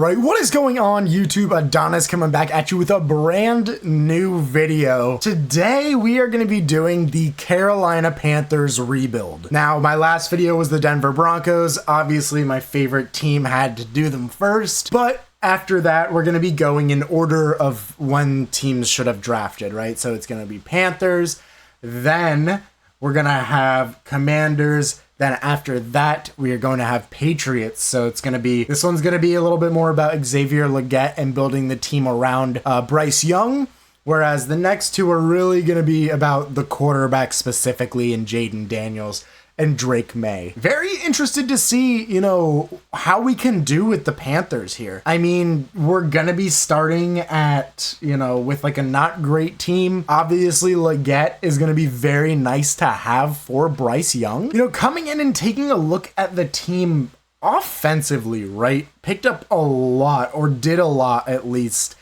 Alright, what is going on YouTube? Adonis coming back at you with a brand new video. Today we are going to be doing the Carolina Panthers rebuild. Now, my last video was the Denver Broncos. Obviously my favorite team had to do them first, but after that we're going to be going in order of when teams should have drafted, right? So it's going to be Panthers, then we're going to have Commanders, then after that, we are going to have Patriots. So it's going to be, this one's going to be a little bit more about Xavier Legette and building the team around Bryce Young. Whereas the next two are really going to be about the quarterback specifically and Jaden Daniels and Drake May. Very interested to see, how we can do with the Panthers here. I mean, we're going to be starting at, with like a not great team. Obviously, Legette is going to be very nice to have for Bryce Young. Coming in and taking a look at the team offensively, right? Picked up a lot, or did a lot at least,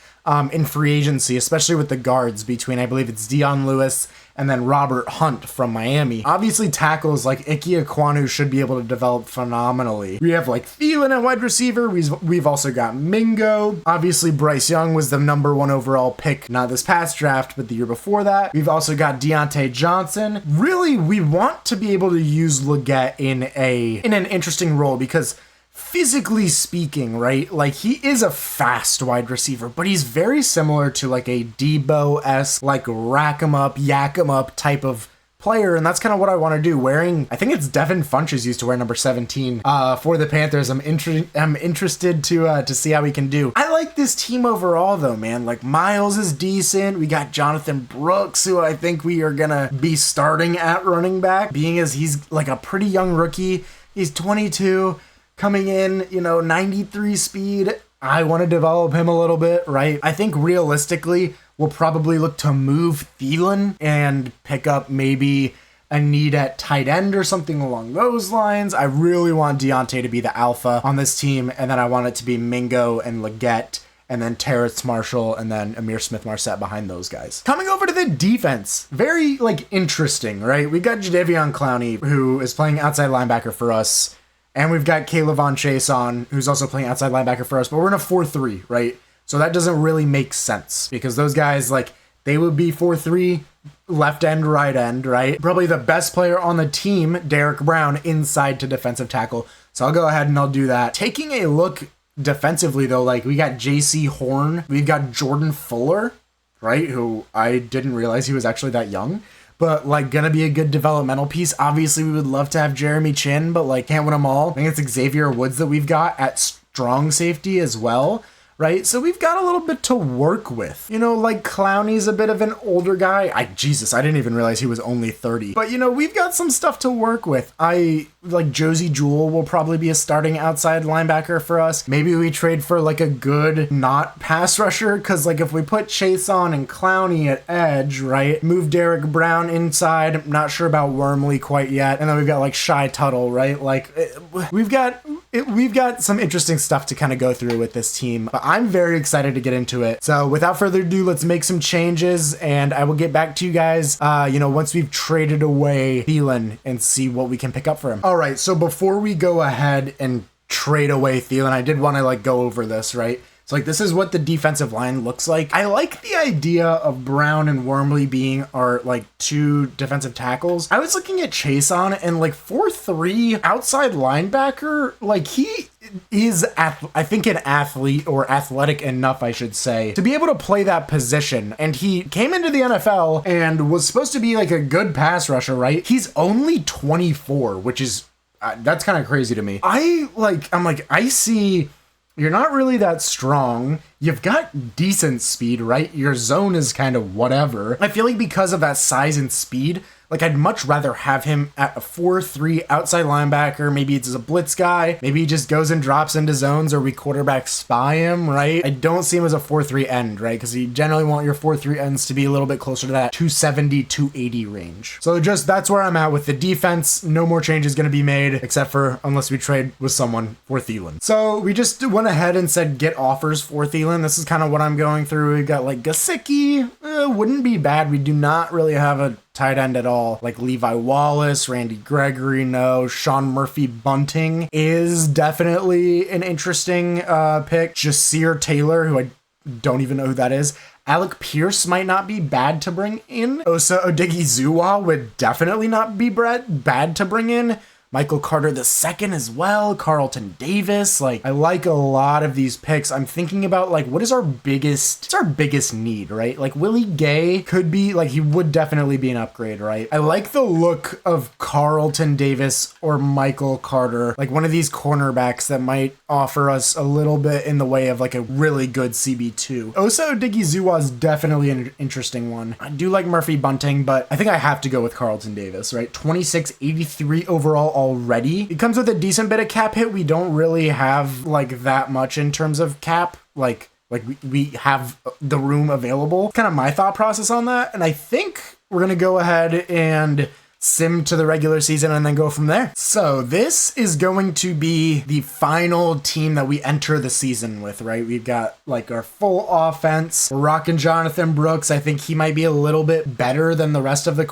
in free agency, especially with the guards between, I believe it's Dion Lewis and then Robert Hunt from Miami. Obviously, tackles like Ike Ekwonu should be able to develop phenomenally. We have like Thielen at wide receiver. We've also got Mingo. Obviously, Bryce Young was the #1 overall pick, not this past draft, but the year before that. We've also got Deontay Johnson. Really, we want to be able to use Legette in an interesting role because physically speaking, right, like he is a fast wide receiver, but he's very similar to like a Debo-esque, like rack 'em up, yak 'em up type of player, and that's kind of what I want to do. Wearing, I think it's Devin Funchess used to wear number 17 for the Panthers. I'm interested to see how he can do. I like this team overall though, man. Like Miles is decent. We got Jonathan Brooks, who I think we are gonna be starting at running back, being as he's like a pretty young rookie. He's 22. Coming in, 93 speed. I want to develop him a little bit, right? I think realistically, we'll probably look to move Thielen and pick up maybe a need at tight end or something along those lines. I really want Deontay to be the alpha on this team, and then I want it to be Mingo and Legette, and then Terrace Marshall, and then Amir Smith-Marset behind those guys. Coming over to the defense, very, interesting, right? We've got Jadeveon Clowney, who is playing outside linebacker for us. And we've got Kayvon Chason, who's also playing outside linebacker for us, but we're in a 4-3, right? So that doesn't really make sense because those guys, they would be 4-3, left end, right end, right? Probably the best player on the team, Derek Brown, inside to defensive tackle. So I'll go ahead and I'll do that. Taking a look defensively, though, we got JC Horn, we've got Jordan Fuller, right? Who I didn't realize he was actually that young. But, gonna be a good developmental piece. Obviously, we would love to have Jeremy Chin, but, can't win them all. I think it's Xavier Woods that we've got at strong safety as well, right? So we've got a little bit to work with. Clowney's a bit of an older guy. Jesus, I didn't even realize he was only 30. But, we've got some stuff to work with. Josie Jewell will probably be a starting outside linebacker for us. Maybe we trade for, a good not pass rusher, because, if we put Chase on and Clowney at edge, right? Move Derek Brown inside. I'm not sure about Wormley quite yet. And then we've got, Shy Tuttle, right? We've got some interesting stuff to kind of go through with this team. But I'm very excited to get into it. So without further ado, let's make some changes, and I will get back to you guys, once we've traded away Thielen and see what we can pick up for him. All right, so before we go ahead and trade away Thielen, I did want to go over this, right? So this is what the defensive line looks like. I like the idea of Brown and Wormley being our two defensive tackles. I was looking at Chason and 4-3 outside linebacker, he is, I think, an athlete, or athletic enough, I should say, to be able to play that position. And he came into the NFL and was supposed to be a good pass rusher, right? He's only 24, which is, that's kind of crazy to me. I see you're not really that strong. You've got decent speed, right? Your zone is kind of whatever. I feel because of that size and speed, I'd much rather have him at a 4-3 outside linebacker. Maybe it's a blitz guy. Maybe he just goes and drops into zones, or we quarterback spy him, right? I don't see him as a 4-3 end, right? Because you generally want your 4-3 ends to be a little bit closer to that 270, 280 range. So that's where I'm at with the defense. No more changes going to be made, except for unless we trade with someone for Thielen. So we just went ahead and said get offers for Thielen. This is kind of what I'm going through. We got Gasicki, wouldn't be bad. We do not really have a tight end at all. Like Levi Wallace, Randy Gregory, no. Sean Murphy-Bunting is definitely an interesting pick. Jasir Taylor, who I don't even know who that is. Alec Pierce might not be bad to bring in. Osa Odighizuwa would definitely not be bad to bring in. Michael Carter II as well, Carlton Davis. Like, I like a lot of these picks. I'm thinking about, like, what's our biggest need, right? Like, Willie Gay could be, like, he would definitely be an upgrade, right? I like the look of Carlton Davis or Michael Carter, like one of these cornerbacks that might offer us a little bit in the way of, like, a really good CB2. Osa Odighizuwa is definitely an interesting one. I do like Murphy Bunting, but I think I have to go with Carlton Davis, right? 2683 overall already. It comes with a decent bit of cap hit. We don't really have like that much in terms of cap. Like we have the room available. Kind of my thought process on that. And I think we're going to go ahead and sim to the regular season and then go from there. So this is going to be the final team that we enter the season with, right? We've got like our full offense. We're rocking Jonathan Brooks. I think he might be a little bit better than the rest of the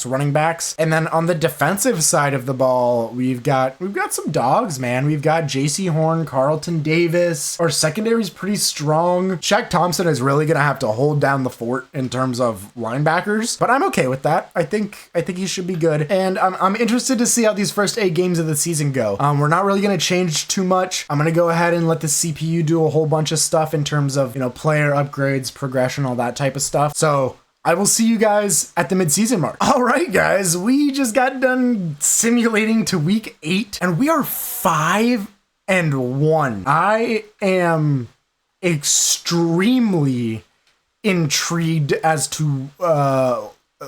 running backs. And then on the defensive side of the ball, we've got some dogs, man. We've got JC Horn, Carlton Davis. Our secondary is pretty strong. Shaq Thompson is really going to have to hold down the fort in terms of linebackers, but I'm okay with that. I think he should be good. And I'm interested to see how these first 8 games of the season go. We're not really going to change too much. I'm going to go ahead and let the CPU do a whole bunch of stuff in terms of, player upgrades, progression, all that type of stuff. So I will see you guys at the midseason mark. All right, guys, we just got done simulating to week 8 and we are 5-1. I am extremely intrigued as to,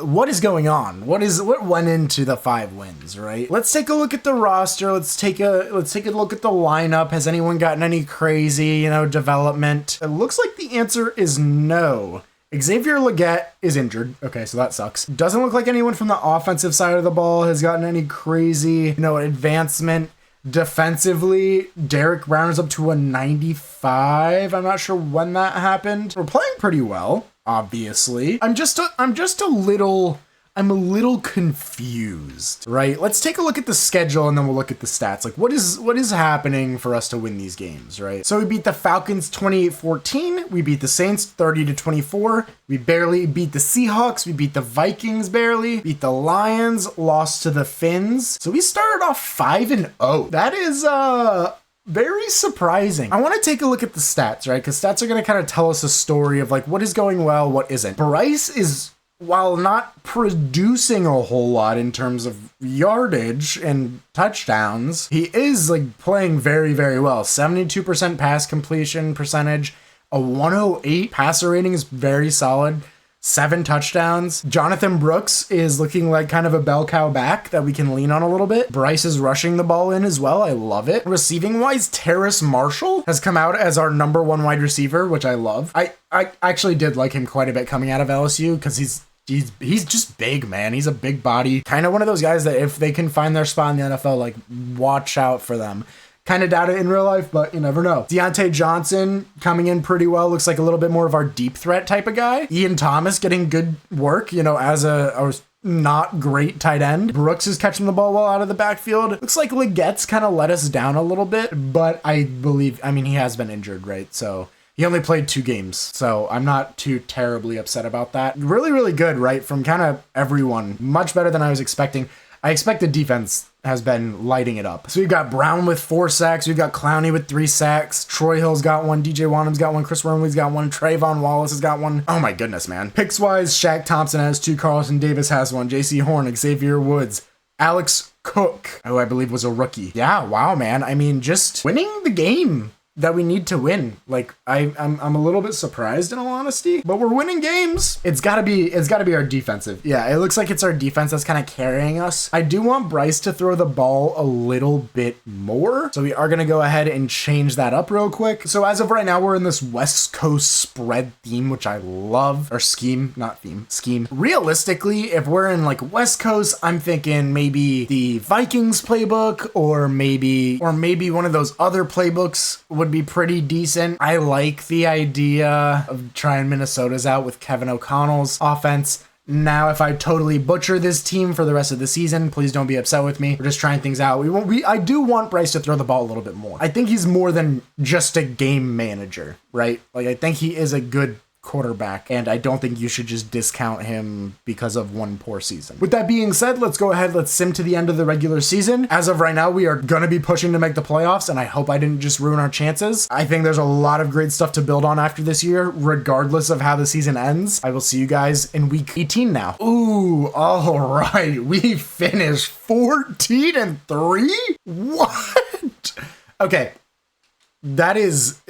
what is going on? What went into the 5 wins, right? Let's take a look at the roster. Let's take a look at the lineup. Has anyone gotten any crazy, development? It looks like the answer is no. Xavier Legette is injured. Okay, so that sucks. Doesn't look like anyone from the offensive side of the ball has gotten any crazy, advancement. Defensively, Derek Brown is up to a 95. I'm not sure when that happened. We're playing pretty well, obviously. I'm a little confused, right? Let's take a look at the schedule and then we'll look at the stats. Like what is happening for us to win these games, right? So we beat the Falcons 28-14. We beat the Saints 30-24. We barely beat the Seahawks. We beat the Vikings barely. Beat the Lions, lost to the Finns. So we started off 5-0. That is very surprising. I want to take a look at the stats, right? Because stats are going to kind of tell us a story of like what is going well, what isn't. Bryce is, while not producing a whole lot in terms of yardage and touchdowns, he is like playing very, very well. 72% pass completion percentage, a 108 passer rating is very solid. 7 touchdowns. Jonathan Brooks is looking like kind of a bell cow back that we can lean on a little bit. Bryce is rushing the ball in as well. I love it. Receiving wise, Terrace Marshall has come out as our number 1 wide receiver, which I love. I actually did like him quite a bit coming out of LSU because he's just big, man. He's a big body. Kind of one of those guys that if they can find their spot in the NFL, like watch out for them. Kind of doubt it in real life, but you never know. Deontay Johnson coming in pretty well. Looks like a little bit more of our deep threat type of guy. Ian Thomas getting good work, as a not great tight end. Brooks is catching the ball well out of the backfield. Looks like Legette's kind of let us down a little bit, but I mean, he has been injured, right? So he only played 2 games, so I'm not too terribly upset about that. Really, really good, right? From kind of everyone. Much better than I was expecting. I expect the defense has been lighting it up. So we've got Brown with 4 sacks. We've got Clowney with 3 sacks. Troy Hill's got 1. DJ Wanham's got 1. Chris Wormley's got 1. Trayvon Wallace has got 1. Oh my goodness, man. Picks-wise, Shaq Thompson has 2. Carlton Davis has 1. JC Horn, Xavier Woods, Alex Cook, who I believe was a rookie. Yeah, wow, man. I mean, just winning the game that we need to win. Like I'm a little bit surprised in all honesty, but we're winning games. It's gotta be our defensive. Yeah, it looks like it's our defense that's kind of carrying us. I do want Bryce to throw the ball a little bit more. So we are gonna go ahead and change that up real quick. So as of right now, we're in this West Coast spread theme, which I love. Or scheme, not theme, scheme. Realistically, if we're in like West Coast, I'm thinking maybe the Vikings playbook or maybe one of those other playbooks would be pretty decent. I like the idea of trying Minnesota's out with Kevin O'Connell's offense. Now, if I totally butcher this team for the rest of the season, please don't be upset with me. We're just trying things out. I do want Bryce to throw the ball a little bit more. I think he's more than just a game manager, right? Like, I think he is a good quarterback, and I don't think you should just discount him because of one poor season. With that being said, let's go ahead, let's sim to the end of the regular season. As of right now, we are going to be pushing to make the playoffs, and I hope I didn't just ruin our chances. I think there's a lot of great stuff to build on after this year, regardless of how the season ends. I will see you guys in week 18 now. Ooh, all right. We finished 14-3? What? Okay. That is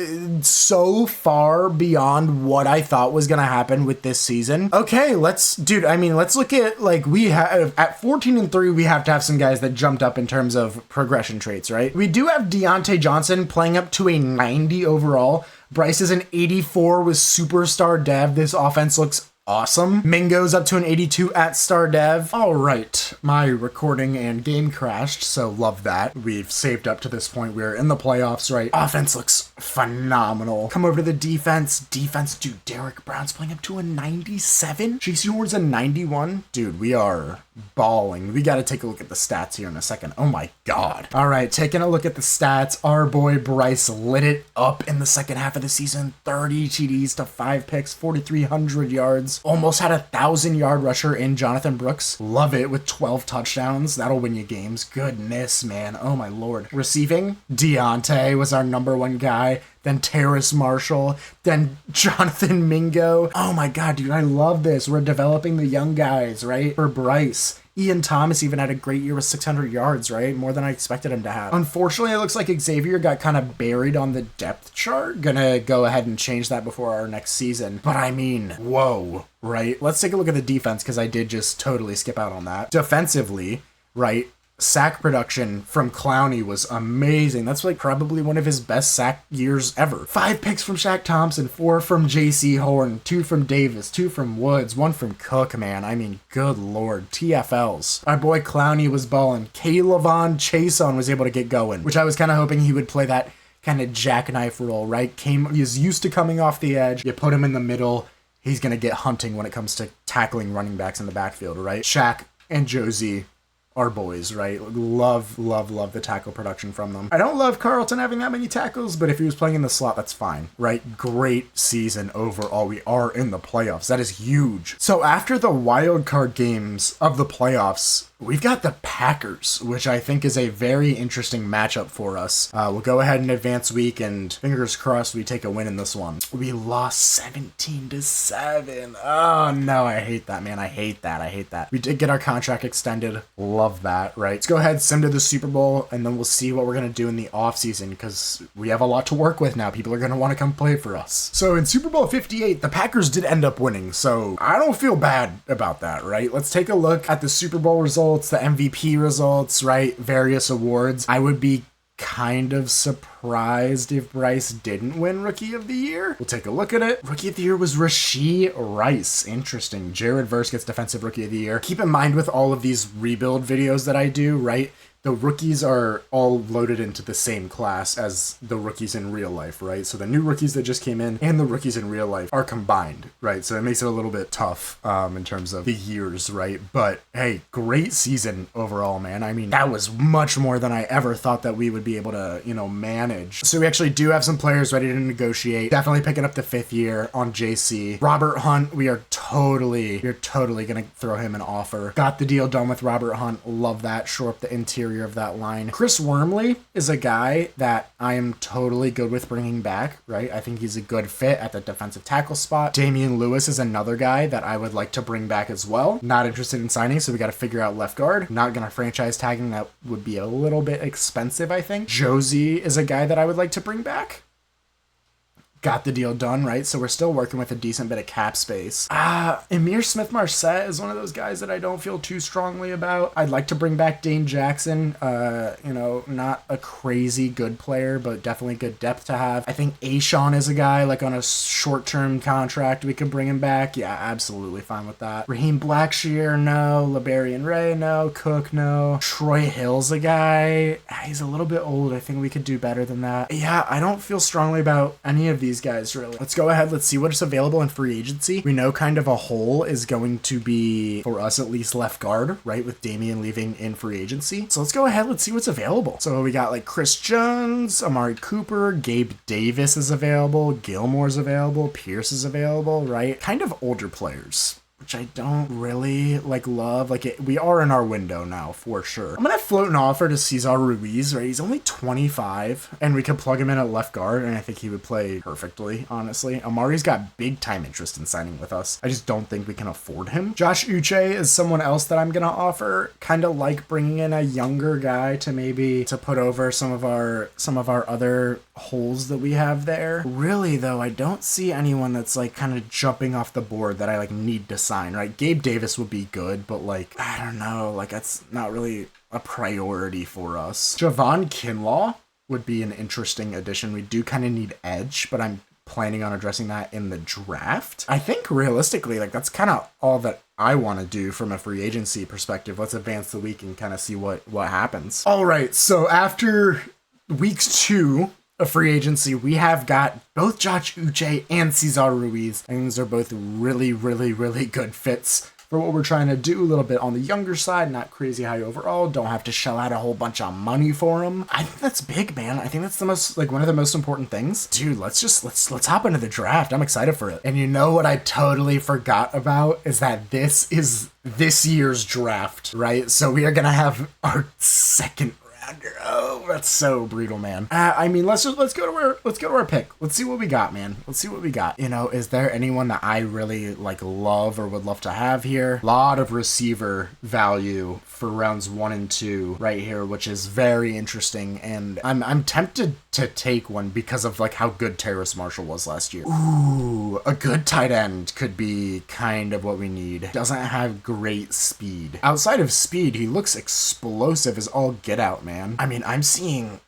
so far beyond what I thought was going to happen with this season. Okay, let's look at, like, we have, at 14-3, we have to have some guys that jumped up in terms of progression traits, right? We do have Deontay Johnson playing up to a 90 overall. Bryce is an 84 with superstar dev. This offense looks awesome. Mingo's up to an 82 at star dev. All right, my recording and game crashed, so love that. We've saved up to this point. We're in the playoffs, right? Offense looks phenomenal. Come over to the defense. Dude, Derek Brown's playing up to a 97. JC Horn's a 91. Dude, we are balling. We got to take a look at the stats here in a second. Oh my God. All right, taking a look at the stats. Our boy Bryce lit it up in the second half of the season. 30 TDs to 5 picks, 4,300 yards. Almost had a 1,000-yard rusher in Jonathan Brooks. Love it with 12 touchdowns. That'll win you games. Goodness, man. Oh my Lord. Receiving, Deontay was our number one guy. Then Terrace Marshall, then Jonathan Mingo. Oh my God, dude, I love this. We're developing the young guys, right? For Bryce. Ian Thomas even had a great year with 600 yards, right? More than I expected him to have. Unfortunately, it looks like Xavier got kind of buried on the depth chart. Gonna go ahead and change that before our next season. But I mean, whoa, right? Let's take a look at the defense, because I did just totally skip out on that. Defensively, right? Sack production from Clowney was amazing. That's like probably one of his best sack years ever. 5 picks from Shaq Thompson, 4 from JC Horn, 2 from Davis, 2 from Woods, 1 from Cook, man. I mean, good Lord. TFLs. Our boy Clowney was balling. Kaylavon Chason was able to get going, which I was kind of hoping he would play that kind of jackknife role, right? He's used to coming off the edge. You put him in the middle, he's going to get hunting when it comes to tackling running backs in the backfield, right? Shaq and Josie, our boys, right? Love the tackle production from them. I don't love Carlton having that many tackles, but if he was playing in the slot, that's fine, right? Great season overall. We are in the playoffs. That is huge. So after the wild card games of the playoffs, we've got the Packers, which I think is a very interesting matchup for us. We'll go ahead and advance week, and fingers crossed we take a win in this one. We lost 17-7. Oh no, I hate that, man. I hate that. We did get our contract extended. Love that, right? Let's go ahead, sim to the Super Bowl, and then we'll see what we're going to do in the offseason, because we have a lot to work with now. People are going to want to come play for us. So in Super Bowl 58, the Packers did end up winning, so I don't feel bad about that, right? Let's take a look at the Super Bowl results. The MVP results, right? Various awards. I would be kind of surprised if Bryce didn't win Rookie of the Year. We'll take a look at it. Rookie of the Year was Rashee Rice. Interesting. Jared Verse gets Defensive Rookie of the Year. Keep in mind with all of these rebuild videos that I do, right? The rookies are all loaded into the same class as the rookies in real life, right? So the new rookies that just came in and the rookies in real life are combined, right? So it makes it a little bit tough in terms of the years, right? But hey, great season overall, man. I mean, that was much more than I ever thought that we would be able to, manage. So we actually do have some players ready to negotiate. Definitely picking up the 5th year on JC. Robert Hunt, we're totally going to throw him an offer. Got the deal done with Robert Hunt. Love that. Shore up the interior of that line. Chris Wormley is a guy that I am totally good with bringing back, right? I think he's a good fit at the defensive tackle spot. Damian Lewis is another guy that I would like to bring back as well. Not interested in signing, so we got to figure out left guard. Not going to franchise tag him. That would be a little bit expensive, I think. Josie is a guy that I would like to bring back. Got the deal done, right? So we're still working with a decent bit of cap space. Emir Smith-Marset is one of those guys that I don't feel too strongly about. I'd like to bring back Dane Jackson. Not a crazy good player, but definitely good depth to have. I think Ashawn is a guy, like on a short-term contract, we could bring him back. Yeah, absolutely fine with that. Raheem Blackshear, no. LeBarian Ray, no. Cook, no. Troy Hill's a guy. He's a little bit old. I think we could do better than that. Yeah, I don't feel strongly about any of these these guys, really. Let's go ahead. Let's see what's available in free agency. We know kind of a hole is going to be, for us at least, left guard, right? With Damian leaving in free agency. So let's go ahead. Let's see what's available. So we got like Chris Jones, Amari Cooper, Gabe Davis is available, Gilmore's available, Pierce is available, right? Kind of older players, which I don't really love. We are in our window now for sure. I'm gonna float an offer to Cesar Ruiz, right? He's only 25 and we could plug him in at left guard and I think he would play perfectly, honestly. Amari's got big time interest in signing with us. I just don't think we can afford him. Josh Uche is someone else that I'm gonna offer. Kind of like bringing in a younger guy to put over some of our other holes that we have there. Really though, I don't see anyone that's kind of jumping off the board that I need to sign, right? Gabe Davis would be good, but I don't know, that's not really a priority for us. Javon Kinlaw would be an interesting addition. We do kind of need edge, but I'm planning on addressing that in the draft. I think realistically, that's kind of all that I want to do from a free agency perspective. Let's advance the week and kind of see what happens. All right, so after week 2 of free agency, we have got both Josh Uche and Cesar Ruiz. I think these are both really, really, really good fits for what we're trying to do. A little bit on the younger side, not crazy high overall. Don't have to shell out a whole bunch of money for them. I think that's big, man. I think that's the most, one of the most important things. Dude, let's hop into the draft. I'm excited for it. And you know what I totally forgot about is that this is this year's draft, right? So we are gonna have our second rounder. Oh, that's so brutal, man. I mean, let's go to our pick. Let's see what we got, man. Let's see what we got. Is there anyone that I really love or would love to have here? A lot of receiver value for rounds 1 and 2 right here, which is very interesting. And I'm tempted to take one because of how good Terrace Marshall was last year. Ooh, a good tight end could be kind of what we need. Doesn't have great speed. Outside of speed, he looks explosive as all get out, man. I mean, I'm seeing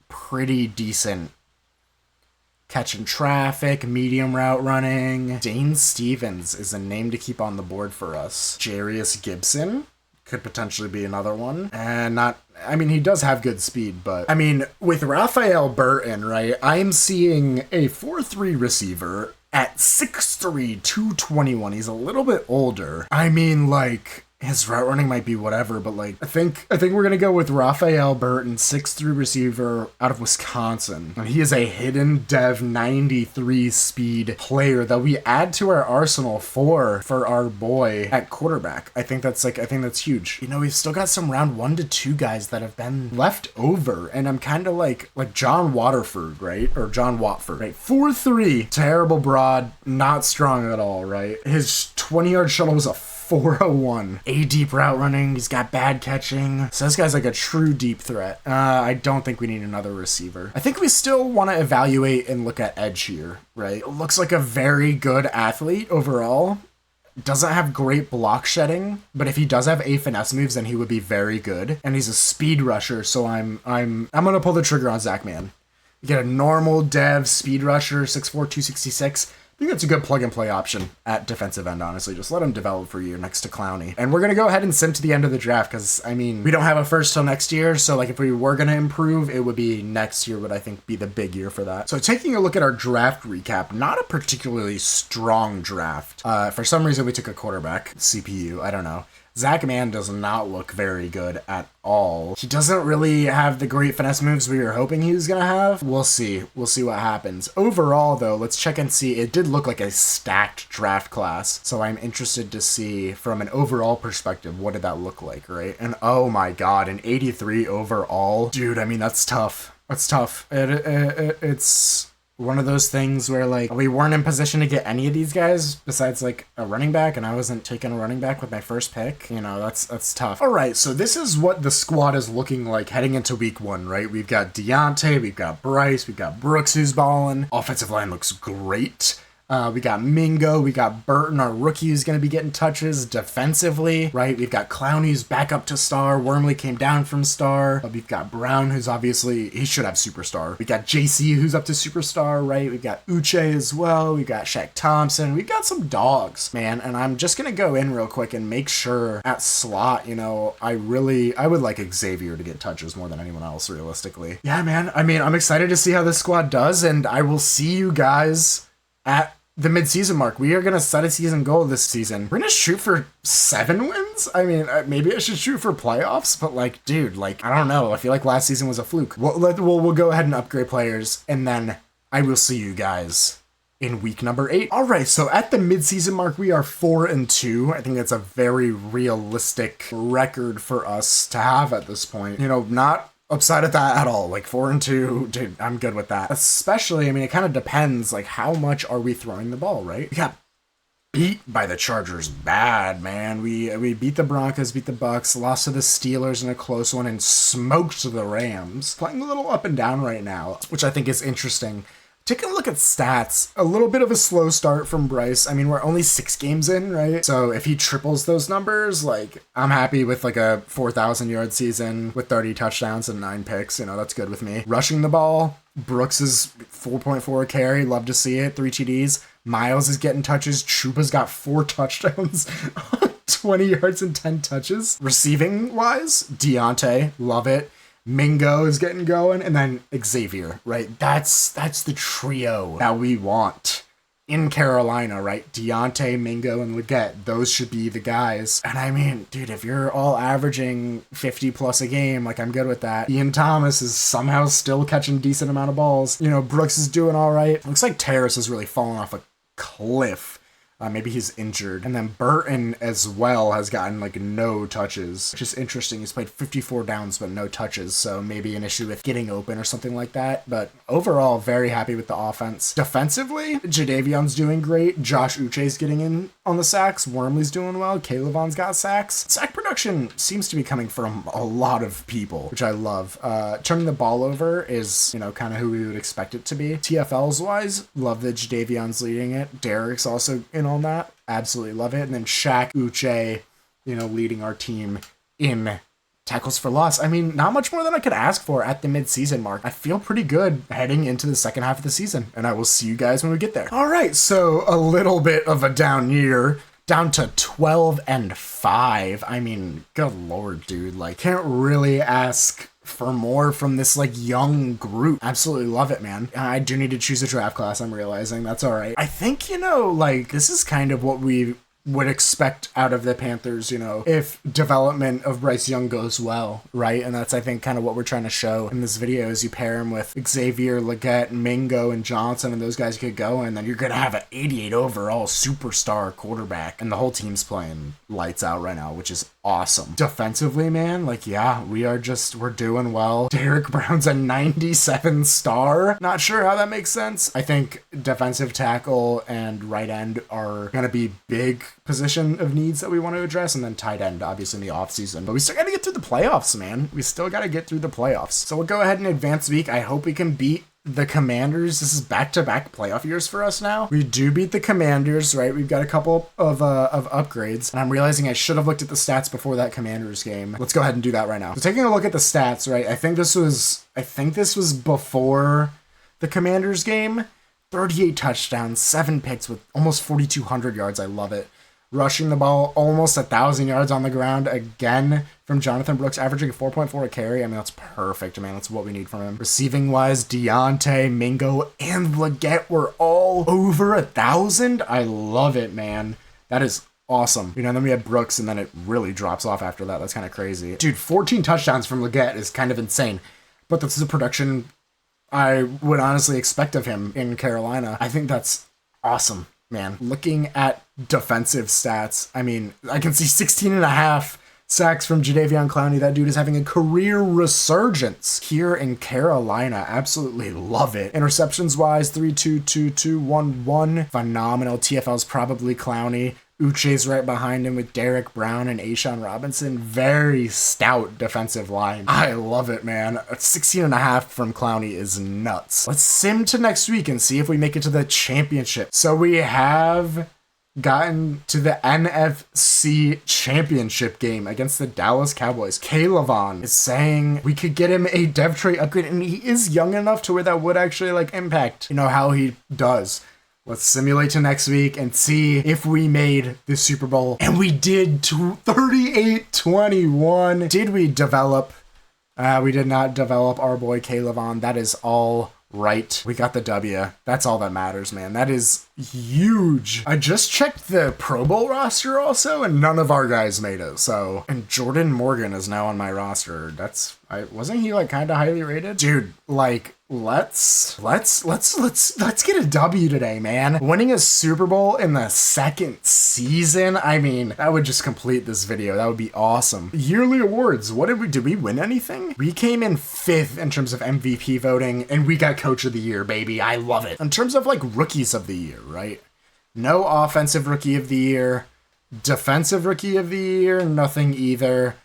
pretty decent catching traffic, medium route running. Dane Stevens is a name to keep on the board for us. Jarius Gibson could potentially be another one. And he does have good speed, but with Raphael Burton, right, I'm seeing a 4-3 receiver at 6'3", 221. He's a little bit older. His route running might be whatever, but I think we're gonna go with Raphael Burton, 6'3" receiver out of Wisconsin. And he is a hidden dev 93 speed player that we add to our arsenal for our boy at quarterback. I think that's huge. We've still got some round 1 to 2 guys that have been left over, and I'm kind of like John Waterford, right? Or John Watford, right? 4'3", terrible broad, not strong at all, right? His 20-yard shuttle was a 401. A deep route running. He's got bad catching. So this guy's a true deep threat. I don't think we need another receiver. I think we still want to evaluate and look at edge here, right? It looks like a very good athlete overall. Doesn't have great block shedding, but if he does have A finesse moves, then he would be very good. And he's a speed rusher, so I'm gonna pull the trigger on Zach Mann. You get a normal dev speed rusher, 6'4", 266. I think that's a good plug-and-play option at defensive end, honestly. Just let him develop for you next to Clowney. And we're going to go ahead and sim to the end of the draft because, we don't have a first till next year. So, if we were going to improve, it would be next year would, I think, be the big year for that. So, taking a look at our draft recap, not a particularly strong draft. For some reason, we took a quarterback, CPU, I don't know. Zach Mann does not look very good at all. He doesn't really have the great finesse moves we were hoping he was going to have. We'll see. We'll see what happens. Overall, though, let's check and see. It did look like a stacked draft class. So I'm interested to see from an overall perspective, what did that look like, right? And oh my God, an 83 overall. Dude, that's tough. That's tough. It's one of those things where we weren't in position to get any of these guys besides a running back, and I wasn't taking a running back with my first pick. That's tough. All right, so this is what the squad is looking like heading into week 1, right? We've got Deontay, we've got Bryce, we've got Brooks who's balling. Offensive line looks great. We got Mingo, we got Burton, our rookie, who's going to be getting touches defensively, right? We've got Clowney, who's back up to star. Wormley came down from star. We've got Brown, who's obviously, he should have superstar. We got JC, who's up to superstar, right? We've got Uche as well. We got Shaq Thompson. We've got some dogs, man. And I'm just going to go in real quick and make sure at slot, you know, I would like Xavier to get touches more than anyone else, realistically. Yeah, man. I mean, I'm excited to see how this squad does, and I will see you guys at the mid-season mark. We are going to set a season goal this season. We're going to shoot for 7 wins? I mean, maybe I should shoot for playoffs, but like, dude, like, I don't know. I feel like last season was a fluke. We'll go ahead and upgrade players, and then I will see you guys in week number 8. All right, so at the mid-season mark, we are 4-2. I think that's a very realistic record for us to have at this point. You know, not upside at that at all. Like 4-2, dude, I'm good with that. Especially, I mean, it kind of depends, like, how much are we throwing the ball, right? We got beat by the Chargers bad, man. We beat the Broncos, beat the Bucks, lost to the Steelers in a close one, and smoked the Rams. Playing a little up and down right now, which I think is interesting. Taking a look at stats, a little bit of a slow start from Bryce. I mean, we're only 6 games in, right? So if he triples those numbers, like, I'm happy with like a 4,000-yard season with 30 touchdowns and 9 picks. You know, that's good with me. Rushing the ball, Brooks is 4.4 a carry. Love to see it. 3 TDs. Miles is getting touches. Chuba's got 4 touchdowns, 20 yards and 10 touches. Receiving wise, Deontay, love it. Mingo is getting going, and then Xavier, right? That's the trio that we want in Carolina, right? Deontay, Mingo, and Legette. Those should be the guys. And I mean, dude, if you're all averaging 50 plus a game, like, I'm good with that. Ian Thomas is somehow still catching a decent amount of balls. You know, Brooks is doing all right. Looks like Terrace has really fallen off a cliff. Maybe he's injured. And then Burton as well has gotten like no touches, which is interesting. He's played 54 downs, but no touches. So maybe an issue with getting open or something like that. But overall, very happy with the offense. Defensively, Jadavion's doing great. Josh Uche's getting in on the sacks. Wormley's doing well. Calebon's got sacks. Sack production seems to be coming from a lot of people, which I love. Turning the ball over is, you know, kind of who we would expect it to be. TFLs wise, love that Jadavion's leading it. Derek's also in on that. Absolutely love it. And then Shaq, Uche, you know, leading our team in tackles for loss. I mean, not much more than I could ask for at the mid-season mark. I feel pretty good heading into the second half of the season, and I will see you guys when we get there. All right, so a little bit of a down year. Down to 12-5. I mean, good lord, dude. Like, can't really ask for more from this, like, young group. Absolutely love it, man. I do need to choose a draft class, I'm realizing. That's all right. I think, you know, like, this is kind of what we would expect out of the Panthers, you know, if development of Bryce Young goes well, right? And that's, I think, kind of what we're trying to show in this video is you pair him with Xavier, Legette, Mingo, and Johnson, and those guys could go, and then you're going to have an 88 overall superstar quarterback, and the whole team's playing lights out right now, which is awesome. Defensively, man, like, yeah, we're doing well. Derek Brown's a 97 star. Not sure how that makes sense. I think defensive tackle and right end are going to be big position of needs that we want to address, and then tight end, obviously, in the offseason. But we still got to get through the playoffs, man. We still got to get through the playoffs. So we'll go ahead and advance week. I hope we can beat the Commanders. This is back-to-back playoff years for us now. We do beat the Commanders, right? We've got a couple of upgrades, and I'm realizing I should have looked at the stats before that Commanders game. Let's go ahead and do that right now. So taking a look at the stats, right? I think this was before the Commanders game. 38 touchdowns, 7 picks with almost 4,200 yards. I love it. Rushing the ball, almost 1,000 yards on the ground again from Jonathan Brooks, averaging 4.4 a carry. I mean, that's perfect, man. That's what we need from him. Receiving-wise, Deontay, Mingo, and Legette were all over 1,000. I love it, man. That is awesome. You know, then we had Brooks, and then it really drops off after that. That's kind of crazy. Dude, 14 touchdowns from Legette is kind of insane. But this is a production I would honestly expect of him in Carolina. I think that's awesome, man. Looking at defensive stats, I mean, I can see 16.5 sacks from Jadeveon Clowney. That dude is having a career resurgence here in Carolina. Absolutely love it. Interceptions wise, 3-2, 2-2, 1-1. Phenomenal. TFL's probably Clowney. Uche's right behind him with Derek Brown and Ashawn Robinson. Very stout defensive line. I love it, man. 16.5 from Clowney is nuts. Let's sim to next week and see if we make it to the championship. So we have gotten to the NFC championship game against the Dallas Cowboys. K-Lavon is saying we could get him a dev trait upgrade, and he is young enough to where that would actually like impact, you know, how he does. Let's simulate to next week and see if we made the Super Bowl. And we did 38-21. Did we develop? We did not develop our boy K-Lavon. That is all right. We got the W. That's all that matters, man. That is huge. I just checked the Pro Bowl roster also, and none of our guys made it. So, and Jordan Morgan is now on my roster. Wasn't he like kind of highly rated? Dude, like, let's get a W today, man. Winning a Super Bowl in the second season, I mean, that would just complete this video. That would be awesome. Yearly awards. Did we win anything? We came in 5th in terms of MVP voting, and we got Coach of the Year, baby. I love it. In terms of like Rookies of the Year, right? No Offensive Rookie of the Year. Defensive Rookie of the Year, nothing either.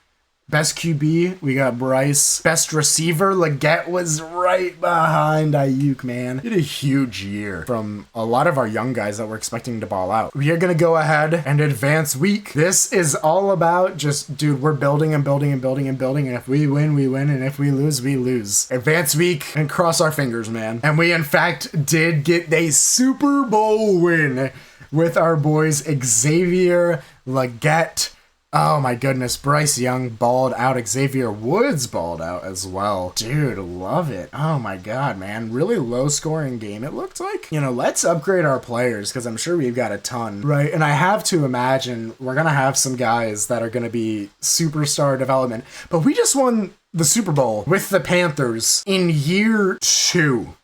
Best QB, we got Bryce. Best receiver, Legette was right behind Ayuk, man. He had a huge year from a lot of our young guys that we're expecting to ball out. We are going to go ahead and advance week. This is all about just, dude, we're building and building and building and building. And if we win, we win. And if we lose, we lose. Advance week and cross our fingers, man. And we, in fact, did get a Super Bowl win with our boys Xavier Legette. Oh my goodness, Bryce Young balled out. Xavier Woods balled out as well. Dude, love it. Oh my god, man. Really low scoring game, it looked like. You know, let's upgrade our players because I'm sure we've got a ton, right? And I have to imagine we're going to have some guys that are going to be superstar development. But we just won the Super Bowl with the Panthers in year 2.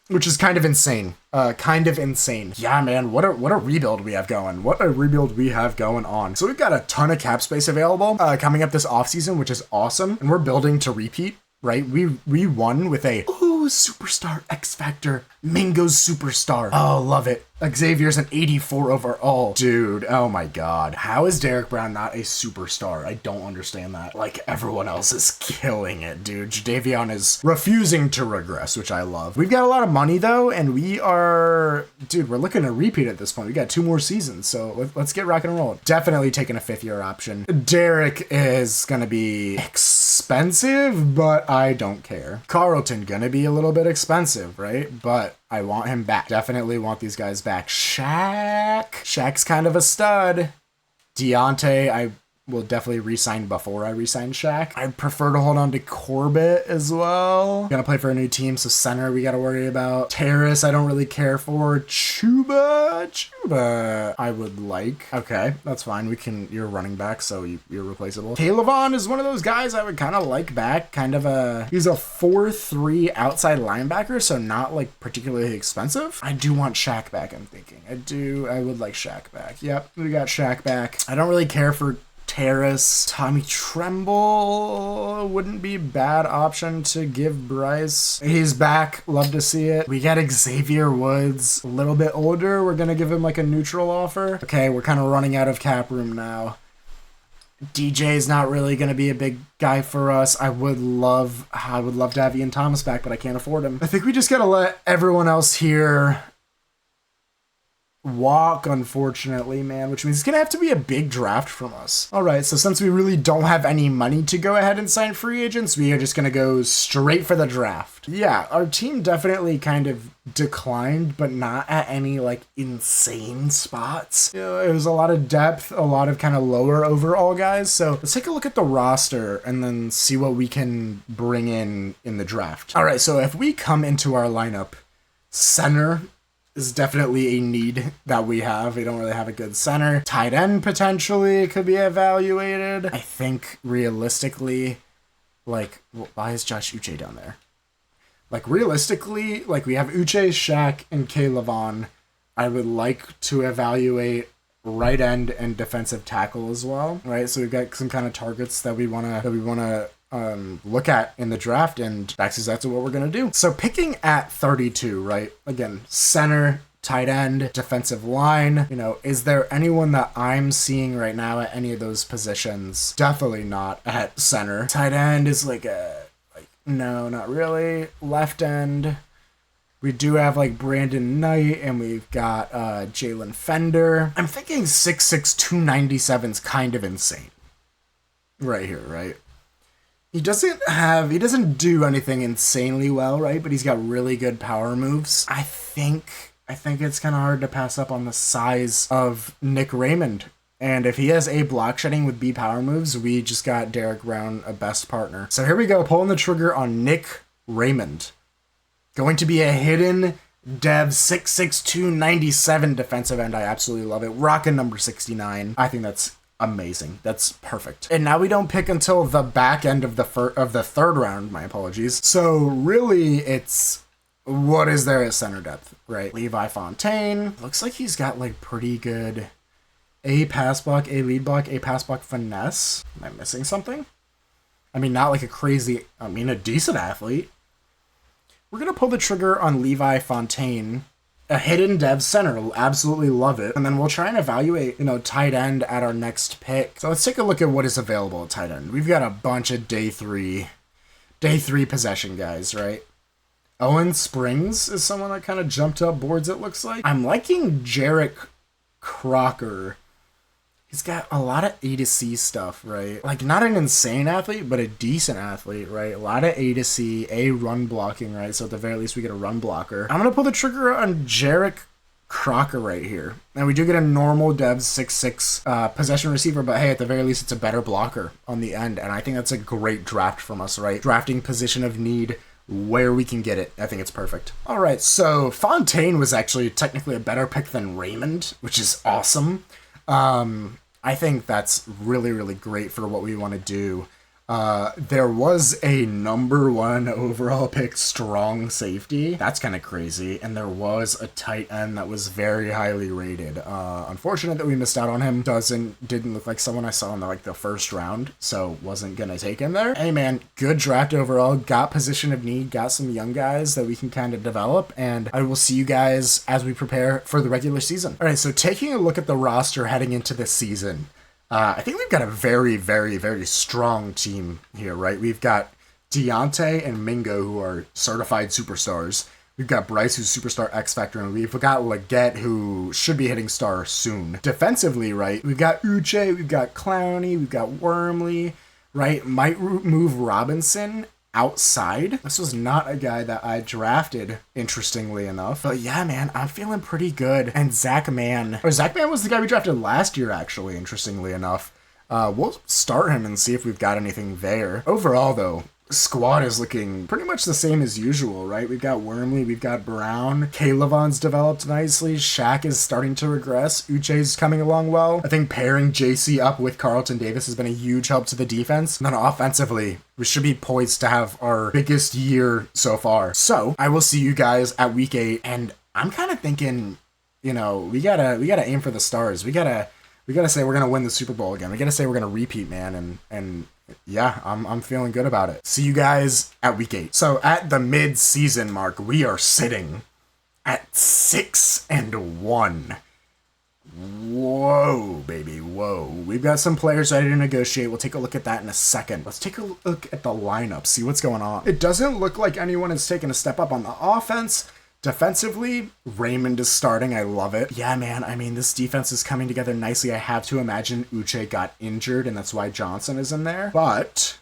Which is kind of insane. Yeah, man, what a rebuild we have going. What a rebuild we have going on. So we've got a ton of cap space available coming up this offseason, which is awesome. And we're building to repeat, right? We won with a superstar X Factor Mingo's superstar. Oh, love it. Xavier's an 84 overall. Dude, oh my god. How is Derek Brown not a superstar? I don't understand that. Like, everyone else is killing it, dude. Jadeveon is refusing to regress, which I love. We've got a lot of money, though, and we're looking to repeat at this point. We got 2 more seasons, so let's get rock and roll. Definitely taking a 5th-year option. Derek is gonna be expensive, but I don't care. Carlton gonna be a little bit expensive, right? But I want him back. Definitely want these guys back. Shaq's kind of a stud. Deontay, I will definitely re-sign before I re-sign Shaq. I'd prefer to hold on to Corbett as well. Gonna play for a new team, so center we gotta worry about. Terrace, I don't really care for. Chuba, I would like. Okay, that's fine. You're running back, so you're replaceable. K-Lavon is one of those guys I would kind of like back. He's a 4-3 outside linebacker, so not like particularly expensive. I do want Shaq back, I'm thinking. I would like Shaq back. Yep, we got Shaq back. I don't really care for Terrace. Tommy Tremble wouldn't be a bad option to give Bryce. He's back. Love to see it. We got Xavier Woods. A little bit older. We're going to give him like a neutral offer. Okay, we're kind of running out of cap room now. DJ's not really going to be a big guy for us. I would love to have Ian Thomas back, but I can't afford him. I think we just got to let everyone else here walk, unfortunately, man, which means it's gonna have to be a big draft from us. All right, so since we really don't have any money to go ahead and sign free agents, we are just gonna go straight for the draft. Yeah, our team definitely kind of declined, but not at any like insane spots. You know, it was a lot of depth, a lot of kind of lower overall guys. So let's take a look at the roster and then see what we can bring in the draft. All right, so if we come into our lineup, center is definitely a need that we have. We don't really have a good center. Tight end potentially could be evaluated. I think realistically, like, why is Josh Uche down there? Like, realistically, like, we have Uche, Shaq, and K-Lavon. I would like to evaluate right end and defensive tackle as well, right? So we've got some kind of targets that we wanna look at in the draft, and that's exactly what we're gonna do. So picking at 32, right? Again, center, tight end, defensive line. You know, is there anyone that I'm seeing right now at any of those positions? Definitely not at center. Tight end is no, not really. Left end, we do have like Brandon Knight, and we've got Jalen Fender. I'm thinking 6'6", 297 is kind of insane. Right here, right? He doesn't do anything insanely well, right? But he's got really good power moves. I think it's kind of hard to pass up on the size of Nick Raymond. And if he has A, block shedding with B, power moves, we just got Derek Brown a best partner. So here we go, pulling the trigger on Nick Raymond. Going to be a hidden dev 6'6", 297 defensive end. I absolutely love it. Rocking number 69. I think that's amazing. That's perfect. And now we don't pick until the back end of the third round. My apologies. So really, it's what is there at center depth, right? Levi Fontaine looks like he's got like pretty good A pass block, A lead block, A pass block finesse. Am I missing something? I mean, not like a decent athlete. We're gonna pull the trigger on Levi Fontaine. A hidden dev center, absolutely love it. And then we'll try and evaluate, tight end at our next pick. So let's take a look at what is available at tight end. We've got a bunch of day three possession guys, right? Owen Springs is someone that kind of jumped up boards, it looks like. I'm liking Jarek Crocker. He's got a lot of A to C stuff, right? Like, not an insane athlete, but a decent athlete, right? A lot of A to C, A run blocking, right? So at the very least, we get a run blocker. I'm going to pull the trigger on Jarek Crocker right here. And we do get a normal dev 6'6" possession receiver, but hey, at the very least, it's a better blocker on the end. And I think that's a great draft from us, right? Drafting position of need where we can get it. I think it's perfect. All right, so Fontaine was actually technically a better pick than Raymond, which is awesome. I think that's really, really great for what we want to do. There was a number 1 overall pick strong safety. That's kind of crazy. And there was a tight end that was very highly rated. Unfortunate that we missed out on him. Didn't look like someone I saw in the first round, so wasn't gonna take him there. Hey man, good draft overall. Got position of need, got some young guys that we can kind of develop, and I will see you guys as we prepare for the regular season. All right, so taking a look at the roster heading into this season, I think we've got a very, very, very strong team here, right? We've got Deontay and Mingo, who are certified superstars. We've got Bryce, who's superstar X Factor, and we've got Legette, who should be hitting star soon. Defensively, right? We've got Uche, we've got Clowney, we've got Wormley, right? Might move Robinson outside. This was not a guy that I drafted, interestingly enough. But yeah, man, I'm feeling pretty good. And Zach Mann was the guy we drafted last year, actually, interestingly enough. We'll start him and see if we've got anything there. Overall, though, squad is looking pretty much the same as usual, right? We've got Wormley, we've got Brown, Calebon's developed nicely, Shaq is starting to regress, Uche's coming along well. I think pairing JC up with Carlton Davis has been a huge help to the defense. And then offensively, we should be poised to have our biggest year so far. So I will see you guys at week 8, and I'm kind of thinking, we gotta aim for the stars. We gotta say we're gonna win the Super Bowl again. We gotta say we're gonna repeat, man, and yeah, I'm feeling good about it. See you guys at week 8. So at the mid-season mark, we are sitting at 6-1. Whoa, baby, whoa. We've got some players ready to negotiate. We'll take a look at that in a second. Let's take a look at the lineup, see what's going on. It doesn't look like anyone has taken a step up on the offense. Defensively, Raymond is starting. I love it. Yeah, man. I mean, this defense is coming together nicely. I have to imagine Uche got injured, and that's why Johnson is in there. But,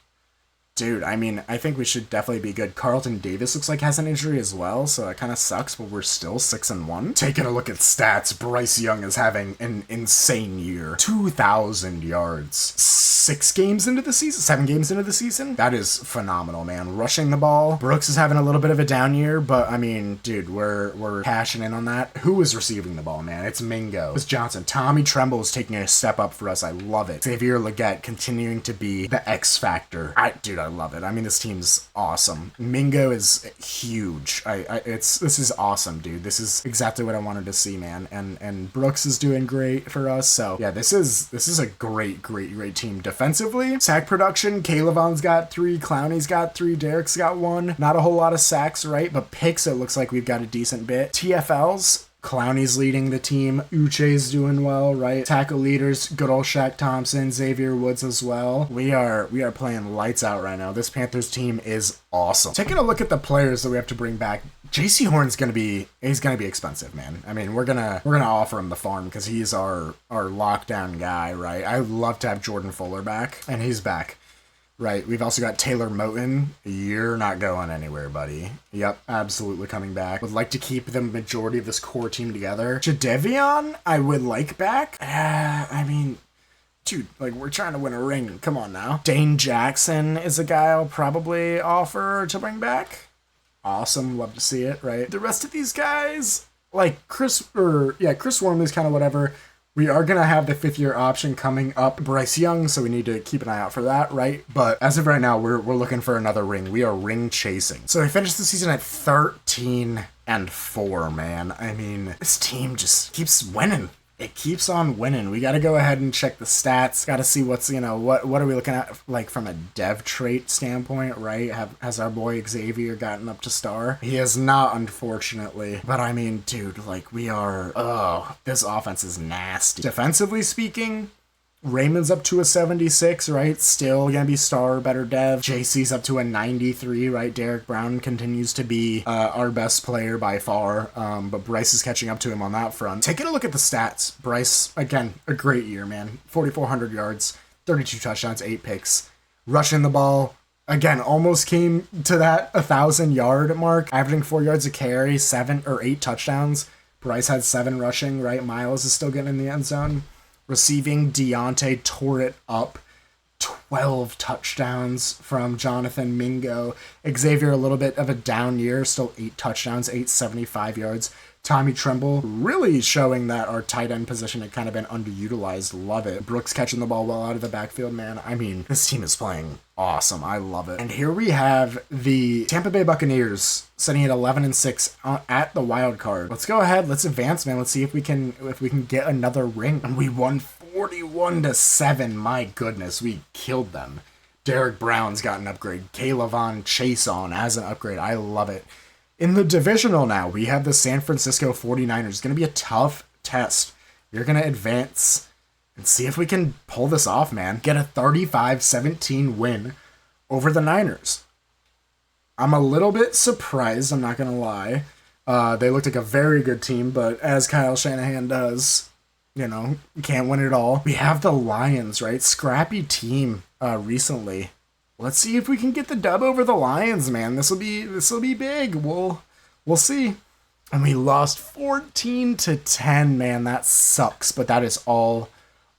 dude, I mean, I think we should definitely be good. Carlton Davis looks like has an injury as well, so it kind of sucks, but we're still 6-1. Taking a look at stats, Bryce Young is having an insane year. 2,000 yards. 7 games into the season? That is phenomenal, man. Rushing the ball. Brooks is having a little bit of a down year, but I mean, dude, we're cashing in on that. Who is receiving the ball, man? It's Mingo. It's Johnson. Tommy Tremble is taking a step up for us. I love it. Xavier Legette continuing to be the X factor. I love it. I mean, this team's awesome. Mingo is huge. This is awesome, dude. This is exactly what I wanted to see, man. And Brooks is doing great for us. So yeah, this is a great team. Defensively, sack production, Calebon's got 3, Clowney's got 3, Derek's got 1. Not a whole lot of sacks, right? But picks, it looks like we've got a decent bit. TFLs, Clowney's leading the team. Uche's doing well, right? Tackle leaders, good old Shaq Thompson, Xavier Woods as well. We are playing lights out right now. This Panthers team is awesome. Taking a look at the players that we have to bring back. JC Horn's gonna be expensive, man. I mean, we're gonna offer him the farm because he's our lockdown guy, right? I'd love to have Jordan Fuller back, and he's back. Right, we've also got Taylor Moton. You're not going anywhere, buddy. Yep, absolutely coming back. Would like to keep the majority of this core team together. Jadeveon, I would like back. I mean, dude, like, we're trying to win a ring. Come on now. Dane Jackson is a guy I'll probably offer to bring back. Awesome, love to see it, right? The rest of these guys, like Chris Wormley's kind of whatever. We are going to have the 5th-year option coming up, Bryce Young, so we need to keep an eye out for that, right? But as of right now, we're looking for another ring. We are ring chasing. So we finished the season at 13-4, man. I mean, this team just keeps winning. It keeps on winning. We got to go ahead and check the stats. Got to see what's, what are we looking at, like, from a dev trait standpoint, right? Has our boy Xavier gotten up to star? He has not, unfortunately. But, I mean, dude, like, this offense is nasty. Defensively speaking, Raymond's up to a 76, right? Still gonna be star, better dev. JC's up to a 93, right? Derek Brown continues to be our best player by far, but Bryce is catching up to him on that front. Taking a look at the stats, Bryce, again, a great year, man. 4,400 yards, 32 touchdowns, 8 picks. Rushing the ball, again, almost came to that 1,000-yard mark, averaging 4 yards a carry, 7 or 8 touchdowns. Bryce had 7 rushing, right? Miles is still getting in the end zone. Receiving, Deontay tore it up. 12 touchdowns from Jonathan Mingo. Xavier, a little bit of a down year, still 8 touchdowns, 875 yards. Tommy Tremble really showing that our tight end position had kind of been underutilized. Love it. Brooks catching the ball well out of the backfield, man. I mean, this team is playing awesome. I love it. And here we have the Tampa Bay Buccaneers sitting at 11-6 at the wild card. Let's go ahead. Let's advance, man. Let's see if we can get another ring. And we won 41-7. My goodness, we killed them. Derek Brown's got an upgrade. Kayla Von Chason has an upgrade. I love it. In the divisional now, we have the San Francisco 49ers. It's going to be a tough test. We're going to advance and see if we can pull this off, man. Get a 35-17 win over the Niners. I'm a little bit surprised, I'm not going to lie. They looked like a very good team, but as Kyle Shanahan does, you can't win it all. We have the Lions, right? Scrappy team recently. Let's see if we can get the dub over the Lions, man. This will be big. We'll see. And we lost 14-10, man. That sucks, but that is all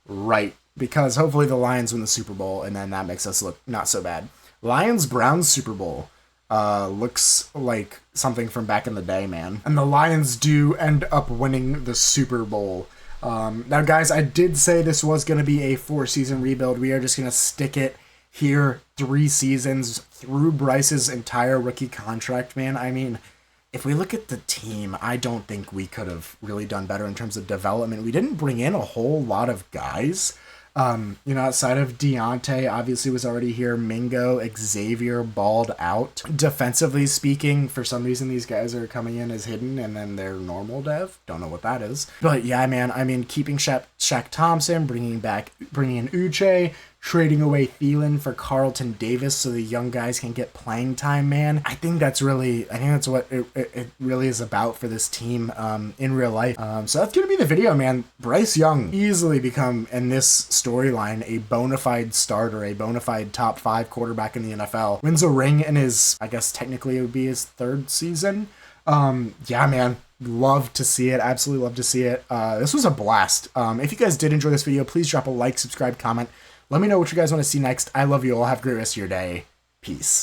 right because hopefully the Lions win the Super Bowl, and then that makes us look not so bad. Lions-Browns Super Bowl looks like something from back in the day, man. And the Lions do end up winning the Super Bowl. Now, guys, I did say this was going to be a 4-season rebuild. We are just going to stick it here 3 seasons through Bryce's entire rookie contract, man. I mean, if we look at the team, I don't think we could have really done better in terms of development. We didn't bring in a whole lot of guys. Outside of Deontay, obviously was already here. Mingo, Xavier balled out. Defensively speaking, for some reason, these guys are coming in as hidden and then they're normal dev. Don't know what that is. But yeah, man, I mean, keeping Shaq Thompson, bringing in Uche, trading away Thielen for Carlton Davis so the young guys can get playing time, man. I think that's what it really is about for this team in real life. So that's going to be the video, man. Bryce Young easily become, in this storyline, a bona fide starter, a bona fide top 5 quarterback in the NFL. Wins a ring in his, I guess technically it would be his 3rd season. Yeah, man. Love to see it. Absolutely love to see it. This was a blast. If you guys did enjoy this video, please drop a like, subscribe, comment. Let me know what you guys want to see next. I love you all. Have a great rest of your day. Peace.